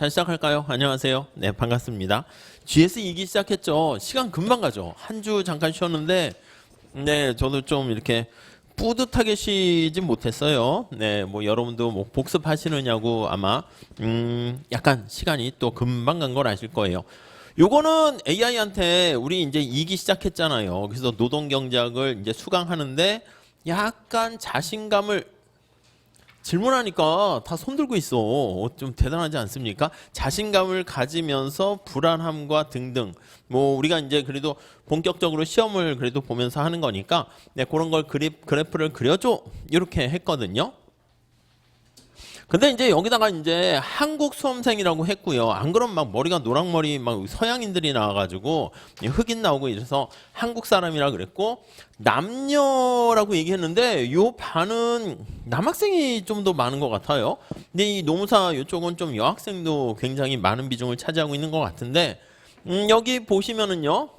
자, 시작할까요? 안녕하세요. 네, 반갑습니다. GS 2기 시작했죠. 시간 금방 가죠. 한 주 잠깐 쉬었는데, 네, 저도 좀 이렇게 뿌듯하게 쉬지 못했어요. 네, 뭐 여러분도 뭐 복습하시느냐고 아마 약간 시간이 또 금방 간 걸 아실 거예요. 요거는 AI한테 우리 이제 2기 시작했잖아요. 그래서 노동 경제학을 이제 수강하는데 약간 자신감을 질문하니까 다 손들고 있어. 좀 대단하지 않습니까? 자신감을 가지면서 불안함과 등등. 뭐 우리가 이제 그래도 본격적으로 시험을 그래도 보면서 하는 거니까 네, 그런 걸 그래프를 그려줘. 이렇게 했거든요. 근데 이제 여기다가 이제 한국 수험생이라고 했고요. 안 그러면 막 머리가 노랑머리 막 서양인들이 나와가지고 흑인 나오고 이래서 한국 사람이라 그랬고 남녀라고 얘기했는데 요 반은 남학생이 좀 더 많은 것 같아요. 근데 이 노무사 이쪽은 좀 여학생도 굉장히 많은 비중을 차지하고 있는 것 같은데 여기 보시면은요.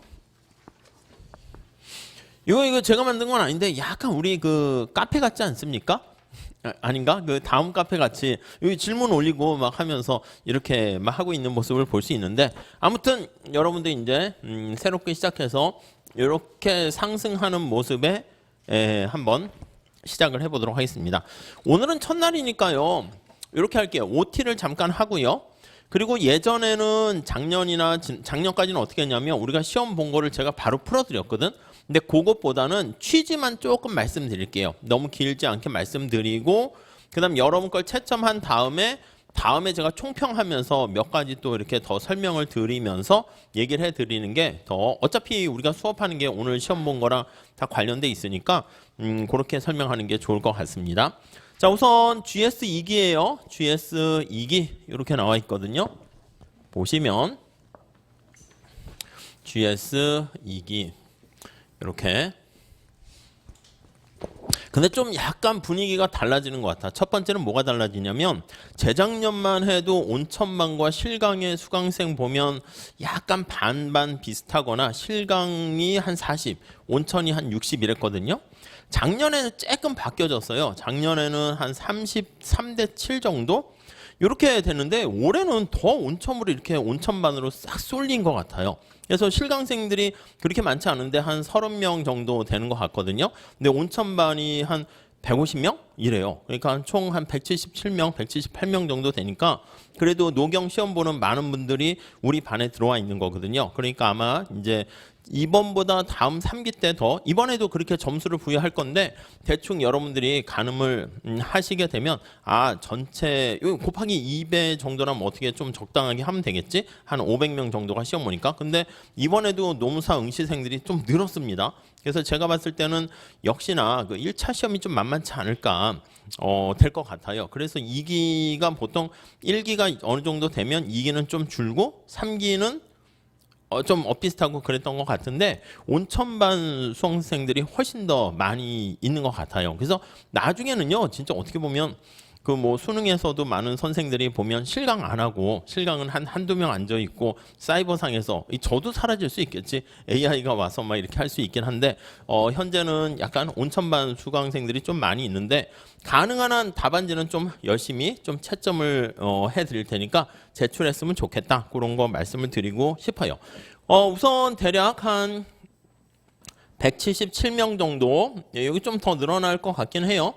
이거 제가 만든 건 아닌데 약간 우리 그 카페 같지 않습니까? 아닌가? 그 다음 카페 같이 여기 질문 올리고 막 하면서 이렇게 막 하고 있는 모습을 볼 수 있는데 아무튼 여러분들 이제 새롭게 시작해서 이렇게 상승하는 모습에 한번 시작을 해보도록 하겠습니다. 오늘은 첫날이니까요. 이렇게 할게요. OT를 잠깐 하고요. 그리고 예전에는 작년까지는 어떻게 했냐면 우리가 시험 본 거를 제가 바로 풀어드렸거든. 근데 그것보다는 취지만 조금 말씀드릴게요. 너무 길지 않게 말씀드리고 그다음 여러분 걸 채점한 다음에 제가 총평하면서 몇 가지 또 이렇게 더 설명을 드리면서 얘기를 해드리는 게 더 어차피 우리가 수업하는 게 오늘 시험 본 거랑 다 관련돼 있으니까 그렇게 설명하는 게 좋을 것 같습니다. 자, 우선 GS 2기예요. GS 2기 이렇게 나와 있거든요. 보시면 GS 2기 이렇게. 근데 좀 약간 분위기가 달라지는 것 같아. 첫 번째는 뭐가 달라지냐면 재작년만 해도 온천반과 실강의 수강생 보면 약간 반반 비슷하거나 실강이 한 40, 온천이 한 60 이랬거든요. 작년에는 조금 바뀌어졌어요. 작년에는 한 33대 7 정도? 이렇게 됐는데 올해는 더 온천으로 이렇게 온천반으로 싹 쏠린 것 같아요. 그래서 실강생들이 그렇게 많지 않은데 한 30명 정도 되는 것 같거든요. 근데 온천반이 한 150명? 이래요. 그러니까 총 한 177명, 178명 정도 되니까 그래도 노경 시험 보는 많은 분들이 우리 반에 들어와 있는 거거든요. 그러니까 아마 이제 이번보다 다음 3기 때 더 이번에도 그렇게 점수를 부여할 건데 대충 여러분들이 가늠을 하시게 되면 전체 곱하기 2배 정도라면 어떻게 좀 적당하게 하면 되겠지? 한 500명 정도가 시험 보니까. 근데 이번에도 노무사 응시생들이 좀 늘었습니다. 그래서 제가 봤을 때는 역시나 그 1차 시험이 좀 만만치 않을까 될 것 같아요. 그래서 2기가 보통 1기가 어느 정도 되면 2기는 좀 줄고 3기는 좀 비슷하고 그랬던 것 같은데 온천반 수험생들이 훨씬 더 많이 있는 것 같아요. 그래서 나중에는요, 진짜 어떻게 보면 그 뭐 수능에서도 많은 선생들이 보면 실강 안 하고 실강은 한두 명 앉아 있고 사이버상에서 저도 사라질 수 있겠지. AI가 와서 막 이렇게 할 수 있긴 한데 현재는 약간 온천반 수강생들이 좀 많이 있는데 가능한 한 답안지는 좀 열심히 좀 채점을 해드릴 테니까 제출했으면 좋겠다. 그런 거 말씀을 드리고 싶어요. 우선 대략 한 177명 정도 여기 좀 더 늘어날 것 같긴 해요.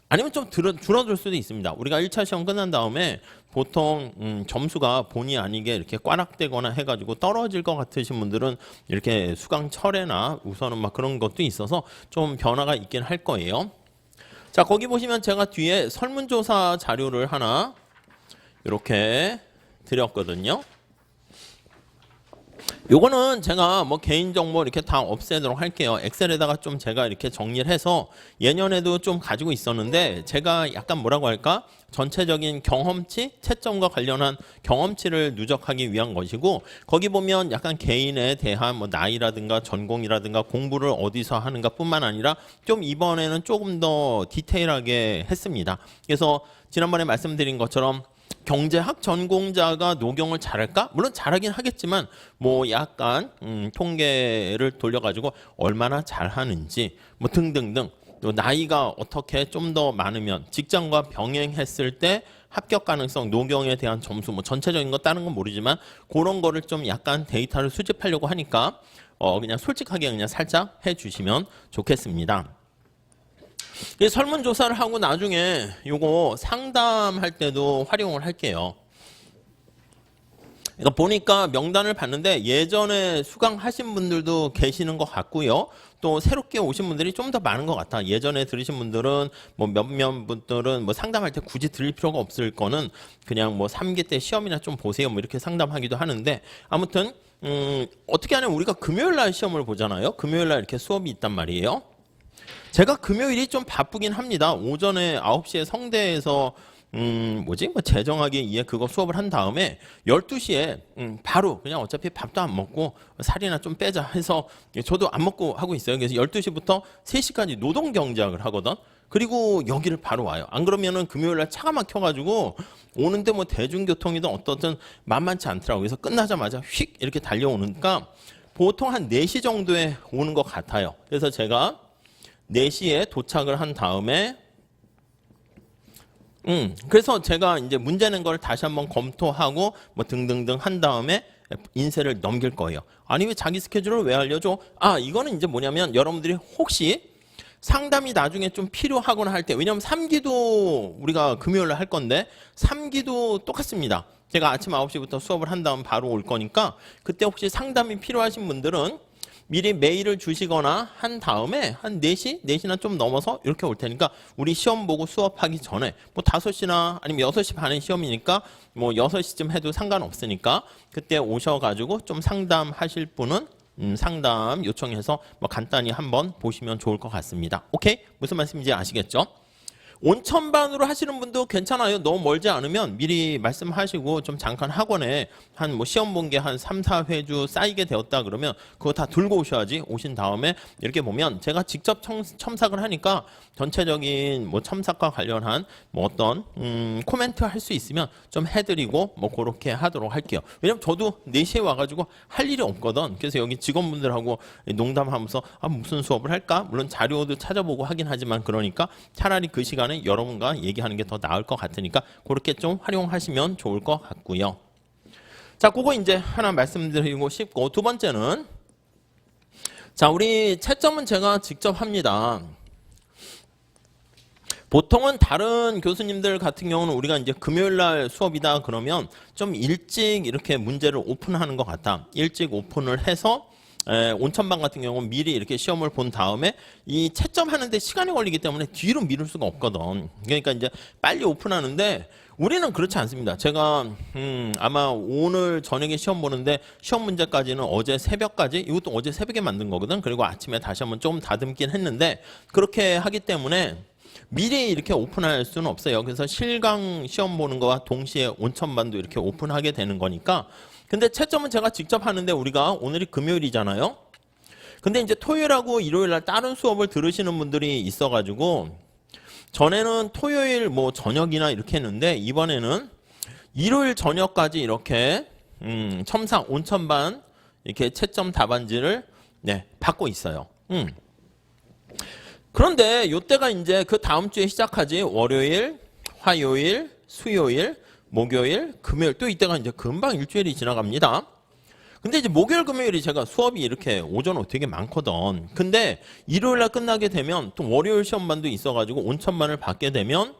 아니면 좀 줄어들 수도 있습니다. 우리가 1차 시험 끝난 다음에 보통 점수가 본의 아니게 이렇게 꽈락되거나 해가지고 떨어질 것 같으신 분들은 이렇게 수강 철회나 우선은 막 그런 것도 있어서 좀 변화가 있긴 할 거예요. 자, 거기 보시면 제가 뒤에 설문조사 자료를 하나 이렇게 드렸거든요. 요거는 제가 뭐 개인정보 이렇게 다 없애도록 할게요. 엑셀에다가 좀 제가 이렇게 정리를 해서 예년에도 좀 가지고 있었는데 제가 약간 뭐라고 할까? 전체적인 경험치, 채점과 관련한 경험치를 누적하기 위한 것이고 거기 보면 약간 개인에 대한 뭐 나이라든가 전공이라든가 공부를 어디서 하는가 뿐만 아니라 좀 이번에는 조금 더 디테일하게 했습니다. 그래서 지난번에 말씀드린 것처럼 경제학 전공자가 노경을 잘할까? 물론 잘하긴 하겠지만 뭐 약간 통계를 돌려가지고 얼마나 잘하는지 뭐 등등등 또 나이가 어떻게 좀 더 많으면 직장과 병행했을 때 합격 가능성, 노경에 대한 점수, 뭐 전체적인 거 다른 건 모르지만 그런 거를 좀 약간 데이터를 수집하려고 하니까 그냥 솔직하게 그냥 살짝 해주시면 좋겠습니다. 설문조사를 하고 나중에 요거 상담할 때도 활용을 할게요. 그러니까 보니까 명단을 봤는데 예전에 수강하신 분들도 계시는 것 같고요. 또 새롭게 오신 분들이 좀 더 많은 것 같아. 예전에 들으신 분들은 뭐 몇몇 분들은 뭐 상담할 때 굳이 들을 필요가 없을 거는 그냥 뭐 3기 때 시험이나 좀 보세요. 뭐 이렇게 상담하기도 하는데 아무튼 어떻게 하냐면 우리가 금요일 날 시험을 보잖아요. 금요일 날 이렇게 수업이 있단 말이에요. 제가 금요일이 좀 바쁘긴 합니다. 오전에 9시에 성대에서 뭐 재정학에 의해 그거 수업을 한 다음에 12시에 바로 그냥 어차피 밥도 안 먹고 살이나 좀 빼자 해서 저도 안 먹고 하고 있어요. 그래서 12시부터 3시까지 노동경제학을 하거든. 그리고 여기를 바로 와요. 안 그러면은 금요일 날 차가 막혀가지고 오는데 뭐 대중교통이든 어떻든 만만치 않더라고요. 그래서 끝나자마자 휙 이렇게 달려오니까 보통 한 4시 정도에 오는 것 같아요. 그래서 제가 4시에 도착을 한 다음에 그래서 제가 이제 문제 낸 걸 다시 한번 검토하고 뭐 등등등 한 다음에 인쇄를 넘길 거예요. 아니 왜 자기 스케줄을 왜 알려줘? 이거는 이제 뭐냐면 여러분들이 혹시 상담이 나중에 좀 필요하거나 할 때, 왜냐면 3기도 우리가 금요일에 할 건데 3기도 똑같습니다. 제가 아침 9시부터 수업을 한 다음 바로 올 거니까 그때 혹시 상담이 필요하신 분들은 미리 메일을 주시거나 한 다음에 한 4시? 4시나 좀 넘어서 이렇게 올 테니까 우리 시험 보고 수업하기 전에 뭐 5시나 아니면 6시 반에 시험이니까 뭐 6시쯤 해도 상관없으니까 그때 오셔가지고 좀 상담하실 분은 상담 요청해서 뭐 간단히 한번 보시면 좋을 것 같습니다. 오케이? 무슨 말씀인지 아시겠죠? 온천반으로 하시는 분도 괜찮아요. 너무 멀지 않으면 미리 말씀하시고 좀 잠깐 학원에 한 뭐 시험 본 게 한 3, 4회주 쌓이게 되었다 그러면 그거 다 들고 오셔야지. 오신 다음에 이렇게 보면 제가 직접 첨삭을 하니까 전체적인 뭐 첨삭과 관련한 뭐 어떤 코멘트 할 수 있으면 좀 해드리고 뭐 그렇게 하도록 할게요. 왜냐면 저도 4시에 와가지고 할 일이 없거든. 그래서 여기 직원분들하고 농담하면서 무슨 수업을 할까? 물론 자료도 찾아보고 하긴 하지만 그러니까 차라리 그 시간에 여러분과 얘기하는 게 더 나을 것 같으니까 그렇게 좀 활용하시면 좋을 것 같고요. 자, 그거 이제 하나 말씀드리고 싶고 두 번째는 자, 우리 채점은 제가 직접 합니다. 보통은 다른 교수님들 같은 경우는 우리가 이제 금요일 날 수업이다 그러면 좀 일찍 이렇게 문제를 오픈하는 것 같다. 일찍 오픈을 해서 온천반 같은 경우는 미리 이렇게 시험을 본 다음에 이 채점하는데 시간이 걸리기 때문에 뒤로 미룰 수가 없거든. 그러니까 이제 빨리 오픈하는데 우리는 그렇지 않습니다. 제가 아마 오늘 저녁에 시험 보는데 시험 문제까지는 어제 새벽까지 이것도 어제 새벽에 만든 거거든. 그리고 아침에 다시 한번 좀 다듬긴 했는데 그렇게 하기 때문에 미리 이렇게 오픈할 수는 없어요. 그래서 실강 시험 보는 거와 동시에 온천반도 이렇게 오픈하게 되는 거니까 근데 채점은 제가 직접 하는데 우리가 오늘이 금요일이잖아요. 근데 이제 토요일하고 일요일 날 다른 수업을 들으시는 분들이 있어가지고 전에는 토요일 뭐 저녁이나 이렇게 했는데 이번에는 일요일 저녁까지 이렇게 첨삭 온천반 이렇게 채점 답안지를 받고 있어요. 그런데 요때가 이제 그 다음 주에 시작하지. 월요일, 화요일, 수요일, 목요일, 금요일 또 이때가 이제 금방 일주일이 지나갑니다. 근데 이제 목요일, 금요일이 제가 수업이 이렇게 오전 되게 많거든. 근데 일요일 날 끝나게 되면 또 월요일 시험반도 있어가지고 온천반을 받게 되면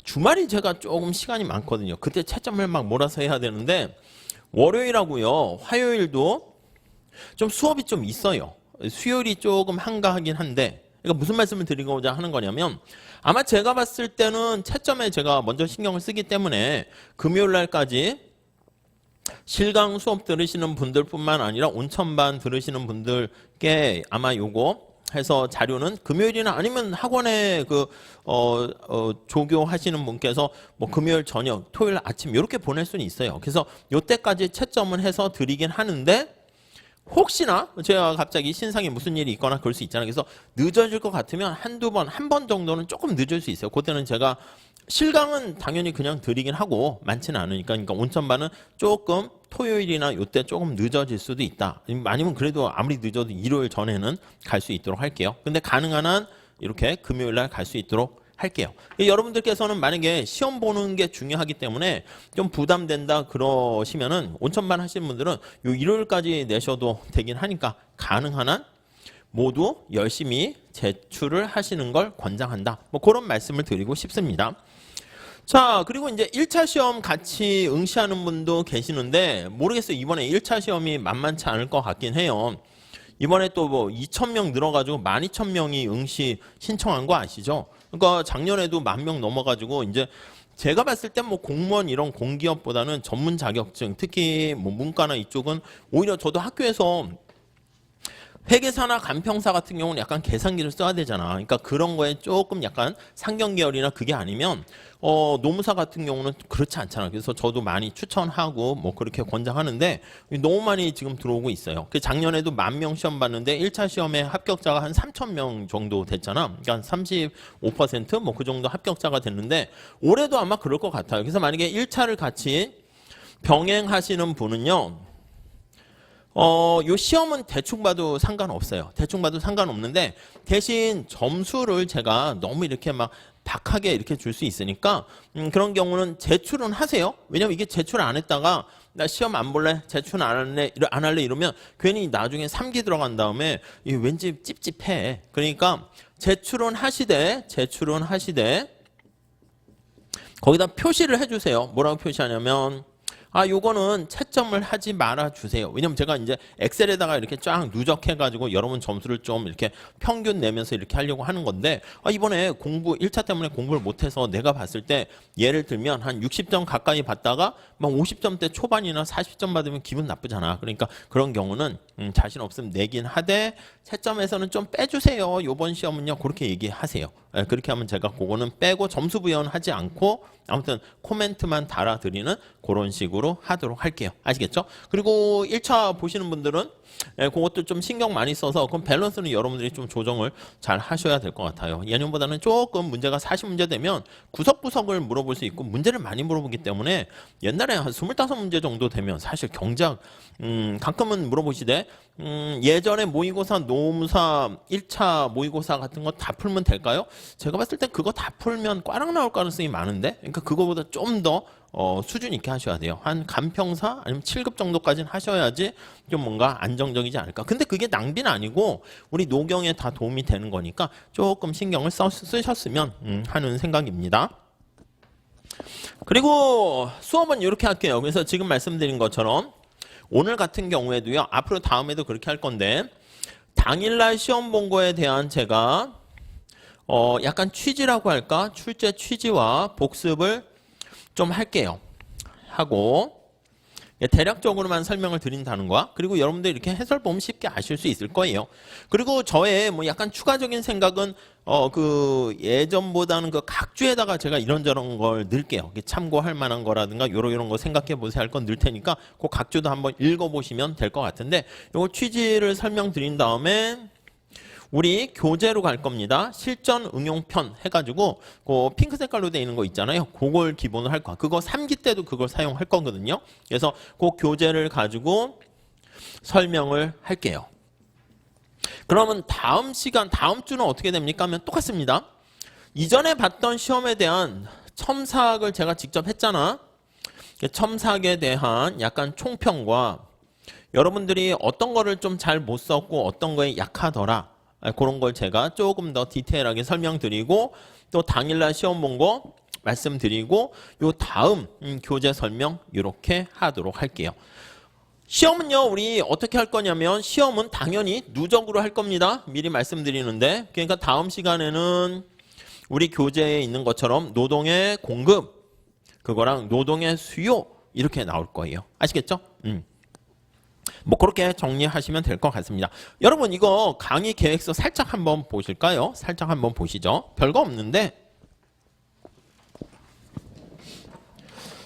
주말이 제가 조금 시간이 많거든요. 그때 채점을 막 몰아서 해야 되는데 월요일하고요, 화요일도 좀 수업이 좀 있어요. 수요일이 조금 한가하긴 한데 그러니까 무슨 말씀을 드리고자 하는 거냐면 아마 제가 봤을 때는 채점에 제가 먼저 신경을 쓰기 때문에 금요일 날까지 실강 수업 들으시는 분들뿐만 아니라 온천반 들으시는 분들께 아마 요거 해서 자료는 금요일이나 아니면 학원에 조교하시는 분께서 뭐 금요일 저녁, 토요일 아침 이렇게 보낼 수는 있어요. 그래서 요때까지 채점을 해서 드리긴 하는데 혹시나 제가 갑자기 신상에 무슨 일이 있거나 그럴 수 있잖아요. 그래서 늦어질 것 같으면 한두 번, 한 번 정도는 조금 늦을 수 있어요. 그때는 제가 실강은 당연히 그냥 드리긴 하고 많지는 않으니까 그러니까 온천반은 조금 토요일이나 요때 조금 늦어질 수도 있다. 아니면 그래도 아무리 늦어도 일요일 전에는 갈 수 있도록 할게요. 근데 가능한 한 이렇게 금요일 날 갈 수 있도록 할게요. 여러분들께서는 만약에 시험 보는 게 중요하기 때문에 좀 부담된다 그러시면은 온천반 하시는 분들은 요 일요일까지 내셔도 되긴 하니까 가능한 한 모두 열심히 제출을 하시는 걸 권장한다. 뭐 그런 말씀을 드리고 싶습니다. 자, 그리고 이제 1차 시험 같이 응시하는 분도 계시는데 모르겠어요. 이번에 1차 시험이 만만치 않을 것 같긴 해요. 이번에 또 뭐 2,000명 늘어가지고 12,000명이 응시 신청한 거 아시죠? 그러니까 작년에도 10,000명 넘어가지고 이제 제가 봤을 땐 뭐 공무원 이런 공기업보다는 전문 자격증, 특히 뭐 문과나 이쪽은 오히려 저도 학교에서 회계사나 간평사 같은 경우는 약간 계산기를 써야 되잖아. 그러니까 그런 거에 조금 약간 상경계열이나 그게 아니면 노무사 같은 경우는 그렇지 않잖아. 그래서 저도 많이 추천하고 뭐 그렇게 권장하는데 너무 많이 지금 들어오고 있어요. 작년에도 10,000명 시험 봤는데 1차 시험에 합격자가 한 3,000명 정도 됐잖아. 그러니까 35%뭐 그 정도 합격자가 됐는데 올해도 아마 그럴 것 같아요. 그래서 만약에 1차를 같이 병행하시는 분은요. 요 시험은 대충 봐도 상관없어요. 대충 봐도 상관없는데 대신 점수를 제가 너무 이렇게 막 박하게 이렇게 줄 수 있으니까 그런 경우는 제출은 하세요. 왜냐면 이게 제출 안 했다가 나 시험 안 볼래? 제출 안 할래? 이러면 괜히 나중에 3기 들어간 다음에 왠지 찝찝해. 그러니까 제출은 하시되 거기다 표시를 해주세요. 뭐라고 표시하냐면 요거는 채점을 하지 말아 주세요. 왜냐면 제가 이제 엑셀에다가 이렇게 쫙 누적해가지고 여러분 점수를 좀 이렇게 평균 내면서 이렇게 하려고 하는 건데, 이번에 1차 때문에 공부를 못해서 내가 봤을 때 예를 들면 한 60점 가까이 받다가 막 50점대 초반이나 40점 받으면 기분 나쁘잖아. 그러니까 그런 경우는 자신 없으면 내긴 하되 채점에서는 좀 빼주세요. 요번 시험은요. 그렇게 얘기하세요. 그렇게 하면 제가 그거는 빼고 점수 부여하지 않고 아무튼 코멘트만 달아드리는 그런 식으로 하도록 할게요. 아시겠죠? 그리고 1차 보시는 분들은 그것도 좀 신경 많이 써서 그럼 밸런스는 여러분들이 좀 조정을 잘 하셔야 될 것 같아요. 예년보다는 조금 문제가 40문제 되면 구석구석을 물어볼 수 있고 문제를 많이 물어보기 때문에 옛날에 한 25문제 정도 되면 사실 경작 가끔은 물어보시되 예전에 모의고사 노무사 1차 모의고사 같은 거 다 풀면 될까요? 제가 봤을 때 그거 다 풀면 꽈락 나올 가능성이 많은데 그러니까 그거보다 좀 더 수준 있게 하셔야 돼요. 한 간평사 아니면 7급 정도까지는 하셔야지 좀 뭔가 안정적이지 않을까. 근데 그게 낭비는 아니고 우리 노경에 다 도움이 되는 거니까 조금 신경을 쓰셨으면 하는 생각입니다. 그리고 수업은 이렇게 할게요. 그래서 지금 말씀드린 것처럼 오늘 같은 경우에도요. 앞으로 다음에도 그렇게 할 건데 당일날 시험 본 거에 대한 제가 약간 취지라고 할까? 출제 취지와 복습을 좀 할게요. 하고 대략적으로만 설명을 드린다는 거야. 그리고 여러분들 이렇게 해설 보면 쉽게 아실 수 있을 거예요. 그리고 저의 뭐 약간 추가적인 생각은 그 예전보다는 그 각주에다가 제가 이런저런 걸 넣을게요. 참고할 만한 거라든가 요런 거 생각해 보세요 할 건 넣을 테니까 그 각주도 한번 읽어보시면 될 것 같은데 요거 취지를 설명드린 다음에 우리 교재로 갈 겁니다. 실전 응용편 해가지고 그 핑크 색깔로 되어 있는 거 있잖아요. 그걸 기본으로 할 거야. 그거 3기 때도 그걸 사용할 거거든요. 그래서 그 교재를 가지고 설명을 할게요. 그러면 다음 주는 어떻게 됩니까? 하면 똑같습니다. 이전에 봤던 시험에 대한 첨삭을 제가 직접 했잖아. 첨삭에 대한 약간 총평과 여러분들이 어떤 거를 좀 잘 못 썼고 어떤 거에 약하더라. 그런 걸 제가 조금 더 디테일하게 설명드리고 또 당일날 시험 본 거 말씀드리고 요 다음 교재 설명 이렇게 하도록 할게요. 시험은요 우리 어떻게 할 거냐면 시험은 당연히 누적으로 할 겁니다. 미리 말씀드리는데 그러니까 다음 시간에는 우리 교재에 있는 것처럼 노동의 공급 그거랑 노동의 수요 이렇게 나올 거예요. 아시겠죠? 뭐 그렇게 정리하시면 될 것 같습니다. 여러분 이거 강의 계획서 살짝 한번 보실까요? 살짝 한번 보시죠. 별거 없는데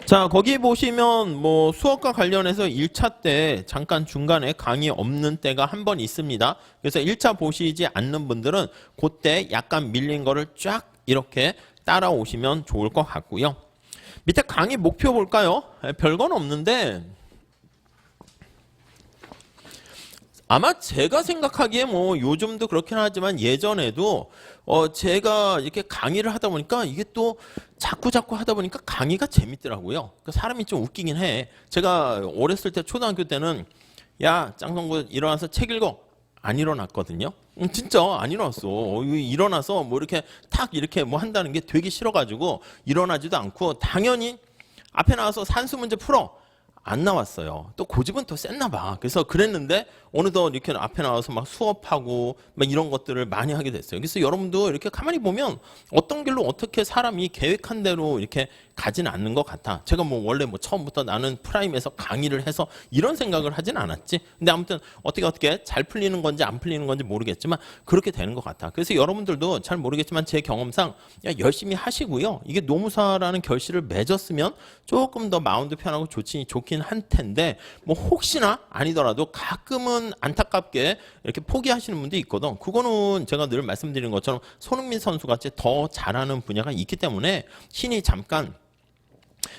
자 거기 보시면 뭐 수업과 관련해서 1차 때 잠깐 중간에 강의 없는 때가 한 번 있습니다. 그래서 1차 보시지 않는 분들은 그때 약간 밀린 거를 쫙 이렇게 따라오시면 좋을 것 같고요. 밑에 강의 목표 볼까요? 별건 없는데 아마 제가 생각하기에 뭐 요즘도 그렇긴 하지만 예전에도 제가 이렇게 강의를 하다 보니까 이게 또 자꾸 하다 보니까 강의가 재밌더라고요. 그 사람이 좀 웃기긴 해. 제가 어렸을 때 초등학교 때는 야 짱성구 일어나서 책 읽어. 안 일어났거든요. 진짜 안 일어났어. 일어나서 뭐 이렇게 탁 이렇게 뭐 한다는 게 되게 싫어가지고 일어나지도 않고 당연히 앞에 나와서 산수 문제 풀어. 안 나왔어요. 또 고집은 또 셌나 봐. 그래서 그랬는데 어느덧 이렇게 앞에 나와서 막 수업하고 막 이런 것들을 많이 하게 됐어요. 그래서 여러분도 이렇게 가만히 보면 어떤 길로 어떻게 사람이 계획한 대로 이렇게 가진 않는 것 같아. 제가 뭐 원래 뭐 처음부터 나는 프라임에서 강의를 해서 이런 생각을 하진 않았지. 근데 아무튼 어떻게 잘 풀리는 건지 안 풀리는 건지 모르겠지만 그렇게 되는 것 같아. 그래서 여러분들도 잘 모르겠지만 제 경험상 열심히 하시고요. 이게 노무사라는 결실을 맺었으면 조금 더 마음도 편하고 좋긴 한 텐데 뭐 혹시나 아니더라도 가끔은 안타깝게 이렇게 포기하시는 분도 있거든. 그거는 제가 늘 말씀드리는 것처럼 손흥민 선수 같이 더 잘하는 분야가 있기 때문에 신이 잠깐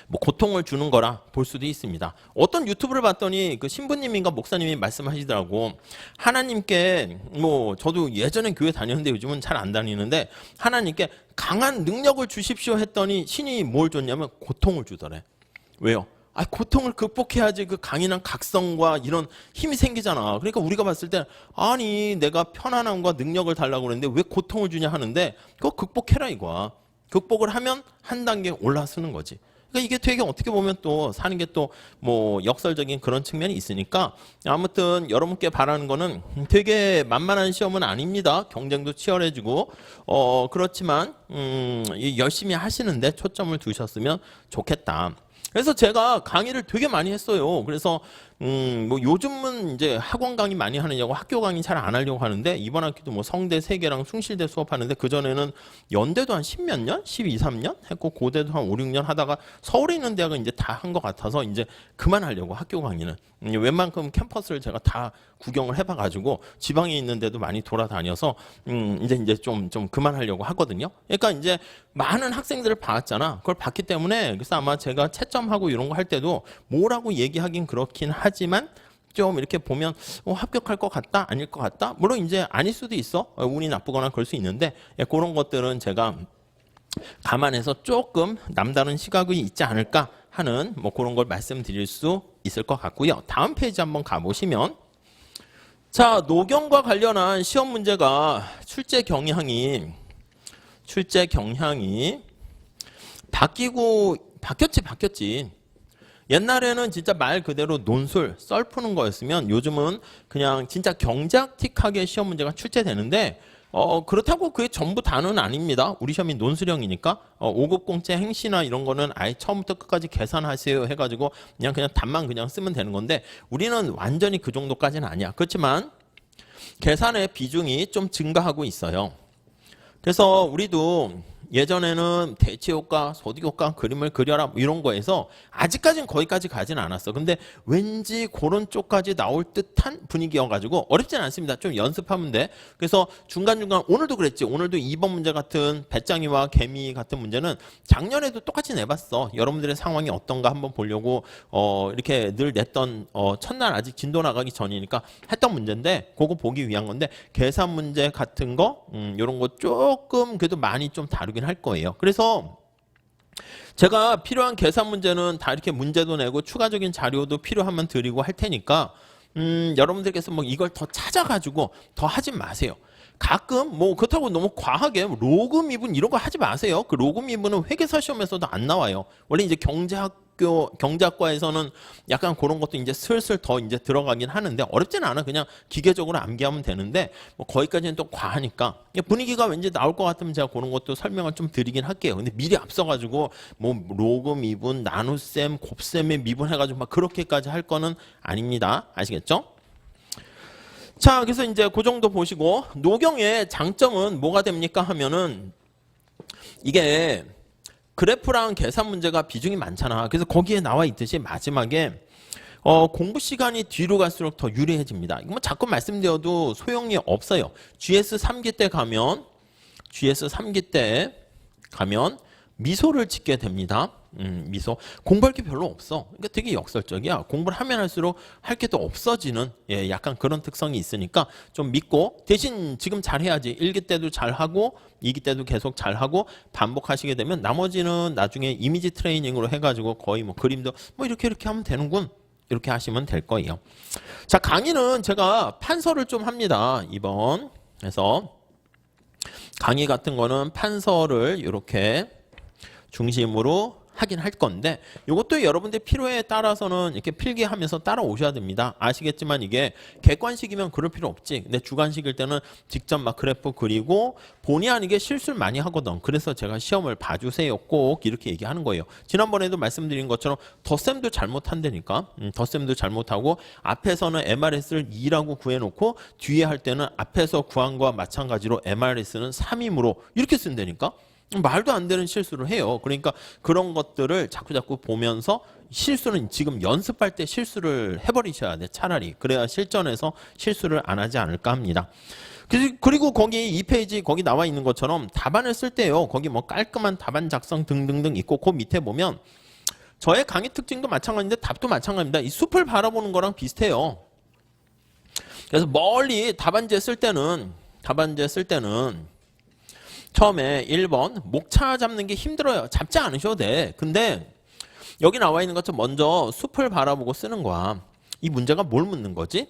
뭐 고통을 주는 거라 볼 수도 있습니다. 어떤 유튜브를 봤더니 그 신부님인가 목사님이 말씀하시더라고. 하나님께 뭐 저도 예전에 교회 다녔는데 요즘은 잘 안 다니는데 하나님께 강한 능력을 주십시오 했더니 신이 뭘 줬냐면 고통을 주더래. 왜요? 고통을 극복해야지 그 강인한 각성과 이런 힘이 생기잖아. 그러니까 우리가 봤을 때 아니 내가 편안함과 능력을 달라고 그랬는데 왜 고통을 주냐 하는데 그거 극복해라 이거야. 극복을 하면 한 단계 올라서는 거지. 그러니까 이게 되게 어떻게 보면 또 사는 게 또 뭐 역설적인 그런 측면이 있으니까 아무튼 여러분께 바라는 거는 되게 만만한 시험은 아닙니다. 경쟁도 치열해지고 그렇지만 열심히 하시는데 초점을 두셨으면 좋겠다. 그래서 제가 강의를 되게 많이 했어요. 그래서 뭐 요즘은 이제 학원 강의 많이 하느냐고 학교 강의 잘 안 하려고 하는데 이번 학기도 뭐 성대 3개랑 숭실대 수업하는데 그전에는 연대도 한 10몇 년? 12, 13년 했고 고대도 한 5, 6년 하다가 서울에 있는 대학은 이제 다 한 것 같아서 이제 그만하려고 학교 강의는 웬만큼 캠퍼스를 제가 다 구경을 해봐가지고 지방에 있는 데도 많이 돌아다녀서 이제 좀 그만하려고 하거든요. 그러니까 이제 많은 학생들을 봤잖아. 그걸 봤기 때문에 그래서 아마 제가 채점하고 이런 거 할 때도 뭐라고 얘기하긴 그렇긴 하지만 좀 이렇게 보면 합격할 것 같다 아닐 것 같다 물론 이제 아닐 수도 있어 운이 나쁘거나 그럴 수 있는데 그런 것들은 제가 감안해서 조금 남다른 시각이 있지 않을까 하는 뭐 그런 걸 말씀드릴 수 있을 것 같고요. 다음 페이지 한번 가보시면 자 노경과 관련한 시험 문제가 출제 경향이 바뀌었지. 옛날에는 진짜 말 그대로 논술, 썰 푸는 거였으면 요즘은 그냥 진짜 경작틱하게 시험 문제가 출제되는데 그렇다고 그게 전부 다는 아닙니다. 우리 시험이 논술형이니까 5급 공채 행시나 이런 거는 아예 처음부터 끝까지 계산하세요 해가지고 그냥 답만 그냥 쓰면 되는 건데 우리는 완전히 그 정도까지는 아니야. 그렇지만 계산의 비중이 좀 증가하고 있어요. 그래서 우리도 예전에는 대치효과, 소득효과, 그림을 그려라 이런 거에서 아직까지는 거기까지 가진 않았어. 근데 왠지 그런 쪽까지 나올 듯한 분위기여가지고 어렵진 않습니다. 좀 연습하면 돼. 그래서 중간중간 오늘도 그랬지. 오늘도 2번 문제 같은 배짱이와 개미 같은 문제는 작년에도 똑같이 내봤어. 여러분들의 상황이 어떤가 한번 보려고 이렇게 늘 냈던 첫날 아직 진도 나가기 전이니까 했던 문제인데 그거 보기 위한 건데 계산 문제 같은 거 이런 거 조금 그래도 많이 좀 다루긴 할 거예요. 그래서 제가 필요한 계산 문제는 다 이렇게 문제도 내고 추가적인 자료도 필요하면 드리고 할 테니까 여러분들께서 뭐 이걸 더 찾아가지고 더 하지 마세요. 가끔 뭐 그렇다고 너무 과하게 로그 미분 이런 거 하지 마세요. 그 로그 미분은 회계사 시험에서도 안 나와요. 원래 이제 경제학과에서는 약간 그런 것도 이제 슬슬 더 이제 들어가긴 하는데 어렵지는 않아. 그냥 기계적으로 암기하면 되는데 뭐 거기까지는 또 과하니까 분위기가 왠지 나올 것 같으면 제가 그런 것도 설명을 좀 드리긴 할게요. 근데 미리 앞서가지고 뭐 로그 미분, 나눗셈, 곱셈에 미분 해가지고 막 그렇게까지 할 거는 아닙니다. 아시겠죠? 자, 그래서 이제 그 정도 보시고 노경의 장점은 뭐가 됩니까 하면은 이게 그래프랑 계산 문제가 비중이 많잖아. 그래서 거기에 나와 있듯이 마지막에 공부 시간이 뒤로 갈수록 더 유리해집니다. 이거 뭐 자꾸 말씀드려도 소용이 없어요. GS 3기 때 가면 미소를 짓게 됩니다. 미소. 공부할 게 별로 없어. 그러니까 되게 역설적이야. 공부를 하면 할수록 할 게 더 없어지는 약간 그런 특성이 있으니까 좀 믿고 대신 지금 잘해야지. 1기 때도 잘하고 2기 때도 계속 잘하고 반복하시게 되면 나머지는 나중에 이미지 트레이닝으로 해가지고 거의 뭐 그림도 뭐 이렇게 하면 되는군. 이렇게 하시면 될 거예요. 자, 강의는 제가 판서를 좀 합니다. 이번. 그래서 강의 같은 거는 판서를 이렇게 중심으로 하긴 할 건데 이것도 여러분들 필요에 따라서는 이렇게 필기하면서 따라오셔야 됩니다. 아시겠지만 이게 객관식이면 그럴 필요 없지. 근데 주관식일 때는 직접 막 그래프 그리고 본의 아니게 실수를 많이 하거든. 그래서 제가 시험을 봐주세요. 꼭 이렇게 얘기하는 거예요. 지난번에도 말씀드린 것처럼 덧셈도 잘못한다니까. 덧셈도 잘못하고 앞에서는 MRS를 2라고 구해놓고 뒤에 할 때는 앞에서 구한 거와 마찬가지로 MRS는 3이므로 이렇게 쓴다니까. 말도 안 되는 실수를 해요. 그러니까 그런 것들을 자꾸 보면서 실수는 지금 연습할 때 실수를 해버리셔야 돼. 차라리. 그래야 실전에서 실수를 안 하지 않을까 합니다. 그리고 거기 2페이지 거기 나와 있는 것처럼 답안을 쓸 때요. 거기 뭐 깔끔한 답안 작성 등등등 있고 그 밑에 보면 저의 강의 특징도 마찬가지인데 답도 마찬가지입니다. 이 숲을 바라보는 거랑 비슷해요. 그래서 멀리 답안지에 쓸 때는 처음에 1번 목차 잡는 게 힘들어요. 잡지 않으셔도 돼. 근데 여기 나와 있는 것처럼 먼저 숲을 바라보고 쓰는 거야. 이 문제가 뭘 묻는 거지?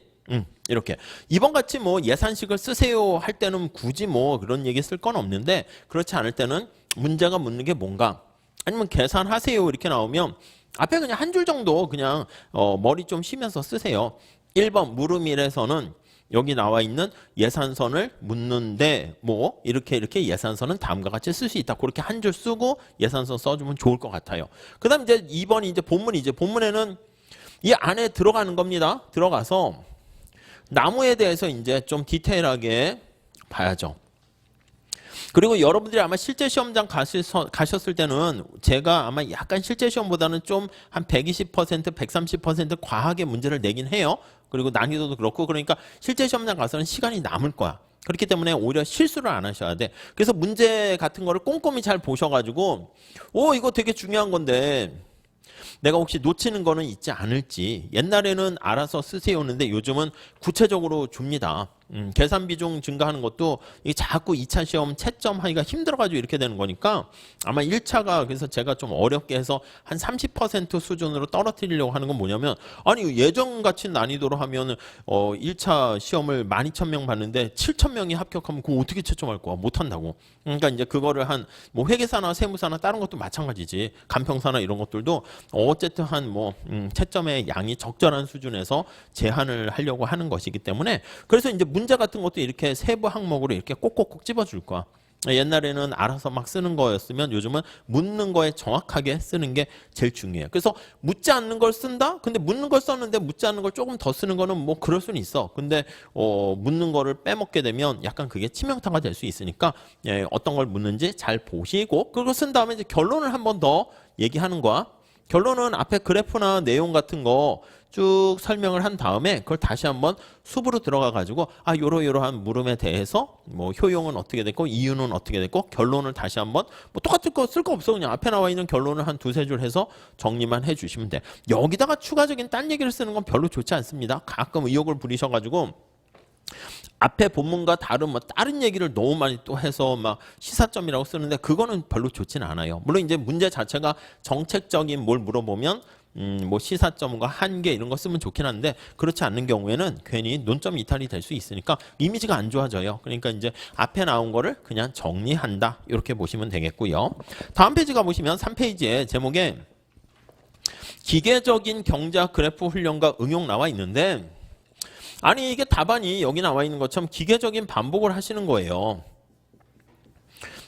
이렇게 2번 같이 뭐 예산식을 쓰세요 할 때는 굳이 뭐 그런 얘기 쓸 건 없는데 그렇지 않을 때는 문제가 묻는 게 뭔가 아니면 계산하세요 이렇게 나오면 앞에 그냥 한 줄 정도 그냥 머리 좀 쉬면서 쓰세요. 1번 물음일에서는 여기 나와 있는 예산선을 묻는데 뭐 이렇게 예산선은 다음과 같이 쓸 수 있다. 그렇게 한 줄 쓰고 예산선 써주면 좋을 것 같아요. 그 다음 이제 2번이 이제 본문에는 이 안에 들어가는 겁니다. 들어가서 나무에 대해서 이제 좀 디테일하게 봐야죠. 그리고 여러분들이 아마 실제 시험장 가셨을 때는 제가 아마 약간 실제 시험보다는 좀 한 120%, 130% 과하게 문제를 내긴 해요. 그리고 난이도도 그렇고 그러니까 실제 시험장 가서는 시간이 남을 거야. 그렇기 때문에 오히려 실수를 안 하셔야 돼. 그래서 문제 같은 거를 꼼꼼히 잘 보셔가지고 이거 되게 중요한 건데 내가 혹시 놓치는 거는 있지 않을지. 옛날에는 알아서 쓰세요는데 요즘은 구체적으로 줍니다. 계산 비중 증가하는 것도 이게 자꾸 2차 시험 채점하기가 힘들어가지고 이렇게 되는 거니까 아마 1차가 그래서 제가 좀 어렵게 해서 한 30% 수준으로 떨어뜨리려고 하는 건 뭐냐면 아니 예전같이 난이도로 하면 1차 시험을 12,000명 봤는데 7,000명이 합격하면 그거 어떻게 채점할 거야? 못한다고. 그러니까 이제 그거를 한 뭐 회계사나 세무사나 다른 것도 마찬가지지. 간평사나 이런 것들도 어쨌든 한 뭐 채점의 양이 적절한 수준에서 제한을 하려고 하는 것이기 때문에 그래서 이제 문제 같은 것도 이렇게 세부 항목으로 이렇게 꼭꼭꼭 집어줄 거야. 옛날에는 알아서 막 쓰는 거였으면 요즘은 묻는 거에 정확하게 쓰는 게 제일 중요해요. 그래서 묻지 않는 걸 쓴다? 근데 묻는 걸 썼는데 묻지 않는 걸 조금 더 쓰는 거는 뭐 그럴 수는 있어. 근데 묻는 거를 빼먹게 되면 약간 그게 치명타가 될 수 있으니까 어떤 걸 묻는지 잘 보시고 그리고 쓴 다음에 이제 결론을 한 번 더 얘기하는 거야. 결론은 앞에 그래프나 내용 같은 거 쭉 설명을 한 다음에 그걸 다시 한번 숲으로 들어가 가지고 요러한 물음에 대해서 뭐 효용은 어떻게 됐고 이유는 어떻게 됐고 결론을 다시 한번 뭐 똑같은 거 쓸 거 없어. 그냥 앞에 나와 있는 결론을 한 두세 줄 해서 정리만 해 주시면 돼. 여기다가 추가적인 딴 얘기를 쓰는 건 별로 좋지 않습니다. 가끔 의욕을 부리셔 가지고 앞에 본문과 다른 얘기를 너무 많이 또 해서 막 시사점이라고 쓰는데 그거는 별로 좋지는 않아요. 물론 이제 문제 자체가 정책적인 뭘 물어보면 뭐 시사점과 한계 이런 거 쓰면 좋긴 한데 그렇지 않는 경우에는 괜히 논점 이탈이 될 수 있으니까 이미지가 안 좋아져요. 그러니까 이제 앞에 나온 거를 그냥 정리한다 이렇게 보시면 되겠고요. 다음 페이지 가보시면 3페이지에 제목에 기계적인 경제학 그래프 훈련과 응용 나와 있는데 아니 이게 답안이 여기 나와 있는 것처럼 기계적인 반복을 하시는 거예요.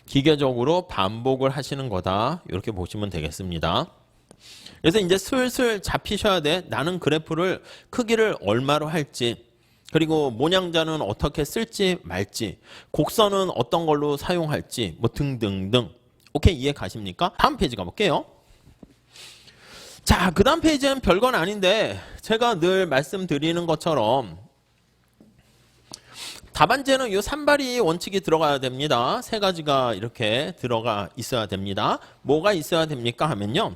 기계적으로 반복을 하시는 거다 이렇게 보시면 되겠습니다. 그래서 이제 슬슬 잡히셔야 돼. 나는 그래프를 크기를 얼마로 할지 그리고 모양자는 어떻게 쓸지 말지 곡선은 어떤 걸로 사용할지 뭐 등등등. 오케이 이해 가십니까? 다음 페이지 가볼게요. 자, 그 다음 페이지는 별건 아닌데 제가 늘 말씀드리는 것처럼 답안지에는 이 산발이 원칙이 들어가야 됩니다. 세 가지가 이렇게 들어가 있어야 됩니다. 뭐가 있어야 됩니까 하면요.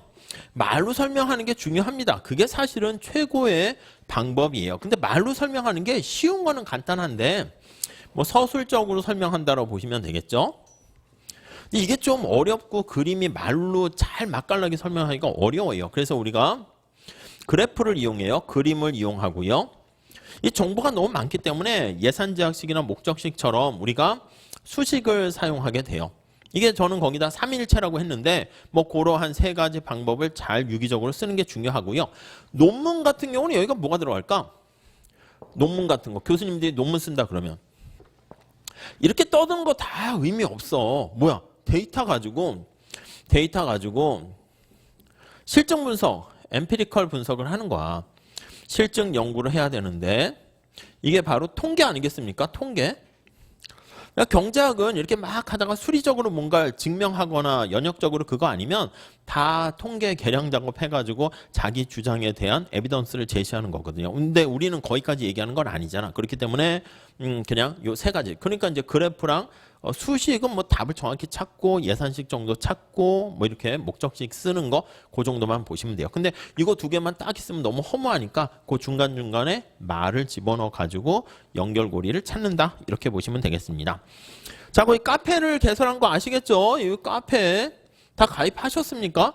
말로 설명하는 게 중요합니다. 그게 사실은 최고의 방법이에요. 근데 말로 설명하는 게 쉬운 거는 간단한데 뭐 서술적으로 설명한다고 보시면 되겠죠. 이게 좀 어렵고 그림이 말로 잘 맛깔나게 설명하기가 어려워요. 그래서 우리가 그래프를 이용해요. 그림을 이용하고요. 이 정보가 너무 많기 때문에 예산제약식이나 목적식처럼 우리가 수식을 사용하게 돼요. 이게 저는 거기다 삼일체라고 했는데 뭐 그러한 세 가지 방법을 잘 유기적으로 쓰는 게 중요하고요. 논문 같은 경우는 여기가 뭐가 들어갈까? 논문 같은 거 교수님들이 논문 쓴다 그러면 이렇게 떠드는 거 다 의미 없어. 뭐야? 데이터 가지고 실증 분석, 엠피리컬 분석을 하는 거야. 실증 연구를 해야 되는데 이게 바로 통계 아니겠습니까? 통계. 그러니까 경제학은 이렇게 막 하다가 수리적으로 뭔가를 증명하거나 연역적으로 그거 아니면 다 통계 계량 작업해가지고 자기 주장에 대한 에비던스를 제시하는 거거든요. 근데 우리는 거기까지 얘기하는 건 아니잖아. 그렇기 때문에 그냥 요 세 가지. 그러니까 이제 그래프랑 수식은 뭐 답을 정확히 찾고 예산식 정도 찾고 뭐 이렇게 목적식 쓰는 거 그 정도만 보시면 돼요. 근데 이거 두 개만 딱 있으면 너무 허무하니까 그 중간중간에 말을 집어넣어 가지고 연결고리를 찾는다. 이렇게 보시면 되겠습니다. 자, 거기 카페를 개설한 거 아시겠죠? 이 카페 다 가입하셨습니까?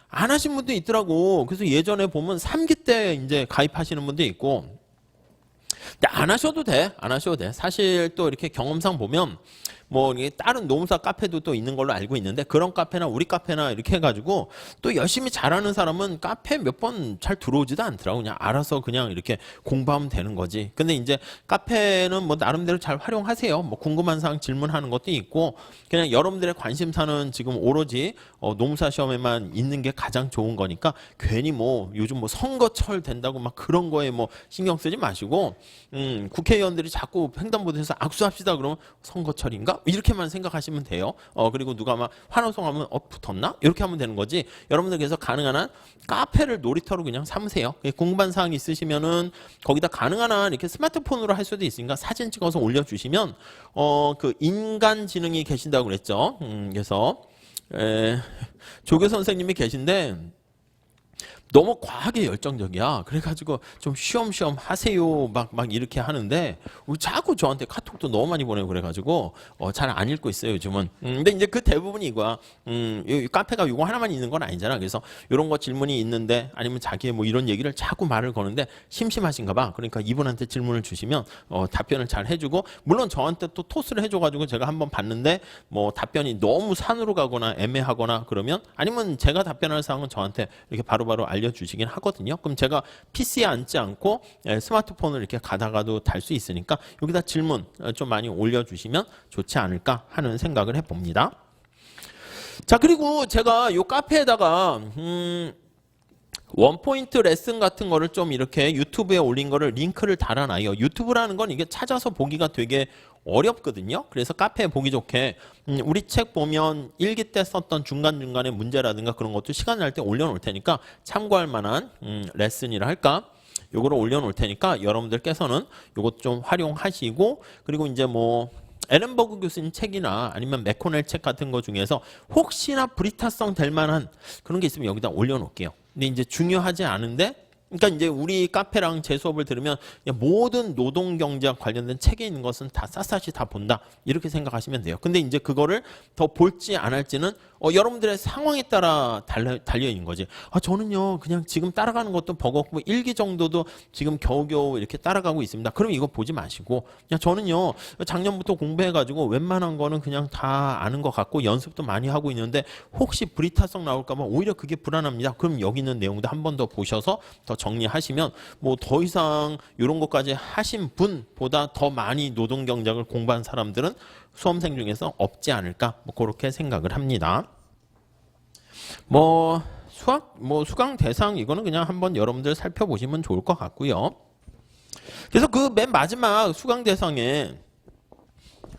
안 하신 분도 있더라고. 그래서 예전에 보면 3기 때 이제 가입하시는 분도 있고 근데 안 하셔도 돼. 안 하셔도 돼. 사실 또 이렇게 경험상 보면 뭐 다른 노무사 카페도 또 있는 걸로 알고 있는데 그런 카페나 우리 카페나 이렇게 해가지고 또 열심히 잘하는 사람은 카페 몇 번 잘 들어오지도 않더라고. 그냥 알아서 그냥 이렇게 공부하면 되는 거지. 근데 이제 카페는 뭐 나름대로 잘 활용하세요. 뭐 궁금한 사항 질문하는 것도 있고 그냥 여러분들의 관심사는 지금 오로지 노무사 시험에만 있는 게 가장 좋은 거니까 괜히 뭐 요즘 뭐 선거철 된다고 막 그런 거에 뭐 신경 쓰지 마시고 국회의원들이 자꾸 횡단보도에서 악수합시다 그러면 선거철인가? 이렇게만 생각하시면 돼요. 그리고 누가 막 환호성하면 붙었나? 이렇게 하면 되는 거지. 여러분들께서 가능한 한 카페를 놀이터로 그냥 삼으세요. 궁금한 사항이 있으시면은 거기다 가능한 한 이렇게 스마트폰으로 할 수도 있으니까 사진 찍어서 올려주시면 그 인간지능이 계신다고 그랬죠. 그래서 조교 선생님이 계신데 너무 과하게 열정적이야. 그래가지고 좀 쉬엄쉬엄 하세요 막 이렇게 하는데 자꾸 저한테 카톡도 너무 많이 보내고 그래가지고 잘 안 읽고 있어요 요즘은. 근데 이제 그 대부분이 이거야. 이 카페가 이거 하나만 있는 건 아니잖아. 그래서 이런 거 질문이 있는데 아니면 자기의 뭐 이런 얘기를 자꾸 말을 거는데 심심하신가 봐. 그러니까 이분한테 질문을 주시면 답변을 잘 해주고 물론 저한테 또 토스를 해줘가지고 제가 한번 봤는데 뭐 답변이 너무 산으로 가거나 애매하거나 그러면 아니면 제가 답변할 사항은 저한테 이렇게 바로바로 알려주시긴 하거든요. 그럼 제가 PC에 앉지 않고 스마트폰을 이렇게 가다가도 달 수 있으니까 여기다 질문 좀 많이 올려주시면 좋지 않을까 하는 생각을 해봅니다. 자, 그리고 제가 이 카페에다가 원포인트 레슨 같은 거를 좀 이렇게 유튜브에 올린 거를 링크를 달아놔요. 유튜브라는 건 이게 찾아서 보기가 되게 어렵거든요. 그래서 카페에 보기 좋게 우리 책 보면 일기 때 썼던 중간중간에 문제라든가 그런 것도 시간 날 때 올려놓을 테니까 참고할 만한 레슨이라 할까? 요거를 올려놓을 테니까 여러분들께서는 요것 좀 활용하시고 그리고 이제 뭐 에렌버그 교수님 책이나 아니면 맥코넬 책 같은 거 중에서 혹시나 브리타성 될 만한 그런 게 있으면 여기다 올려놓을게요. 근데 이제 중요하지 않은데 그러니까 이제 우리 카페랑 제 수업을 들으면 모든 노동경제학 관련된 책에 있는 것은 다 샅샅이 다 본다 이렇게 생각하시면 돼요. 근데 이제 그거를 더 볼지 안 할지는 여러분들의 상황에 따라 달려 있는 거지. 저는요 그냥 지금 따라가는 것도 버겁고 일기 정도도 지금 겨우겨우 이렇게 따라가고 있습니다. 그럼 이거 보지 마시고 그냥 저는요 작년부터 공부해가지고 웬만한 거는 그냥 다 아는 것 같고 연습도 많이 하고 있는데 혹시 브리타성 나올까 봐 오히려 그게 불안합니다. 그럼 여기 있는 내용도 한 번 더 보셔서 더 정리하시면 뭐 더 이상 이런 것까지 하신 분보다 더 많이 노동경제학을 공부한 사람들은 수험생 중에서 없지 않을까 뭐 그렇게 생각을 합니다. 뭐 수강 대상 이거는 그냥 한번 여러분들 살펴보시면 좋을 것 같고요. 그래서 그 맨 마지막 수강 대상에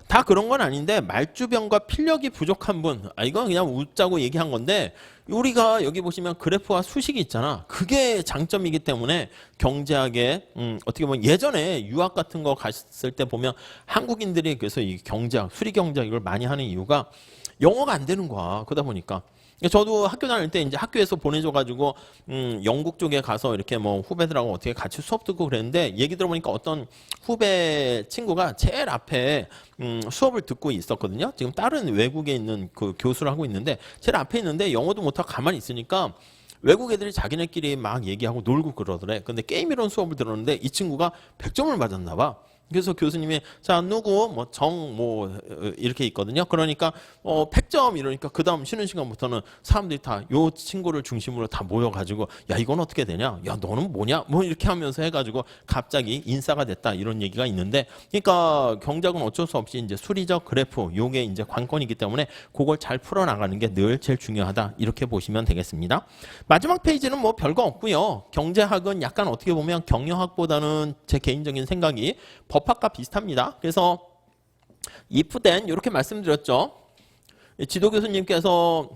다 그런 건 아닌데 말주변과 필력이 부족한 분 이건 그냥 웃자고 얘기한 건데 우리가 여기 보시면 그래프와 수식이 있잖아. 그게 장점이기 때문에 경제학에 어떻게 보면 예전에 유학 같은 거 갔을 때 보면 한국인들이 그래서 이 경제학, 수리 경제학 이걸 많이 하는 이유가 영어가 안 되는 거야. 그러다 보니까. 저도 학교 다닐 때 이제 학교에서 보내줘가지고 영국 쪽에 가서 이렇게 뭐 후배들하고 어떻게 같이 수업 듣고 그랬는데 얘기 들어보니까 어떤 후배 친구가 제일 앞에 수업을 듣고 있었거든요. 지금 다른 외국에 있는 그 교수를 하고 있는데 제일 앞에 있는데 영어도 못하고 가만히 있으니까 외국 애들이 자기네끼리 막 얘기하고 놀고 그러더래. 근데 게임 이론 수업을 들었는데 이 친구가 100점을 맞았나 봐. 그래서 교수님이 자 누구 뭐 정 뭐 이렇게 있거든요. 그러니까 100점 이러니까 그 다음 쉬는 시간부터는 사람들이 다 요 친구를 중심으로 다 모여가지고 야 이건 어떻게 되냐? 야 너는 뭐냐? 뭐 이렇게 하면서 해가지고 갑자기 인싸가 됐다 이런 얘기가 있는데 그러니까 경제학은 어쩔 수 없이 이제 수리적 그래프 요게 이제 관건이기 때문에 그걸 잘 풀어나가는 게 늘 제일 중요하다 이렇게 보시면 되겠습니다. 마지막 페이지는 뭐 별거 없고요. 경제학은 약간 어떻게 보면 경영학보다는 제 개인적인 생각이 법학과 비슷합니다. 그래서 if then 이렇게 말씀드렸죠. 지도 교수님께서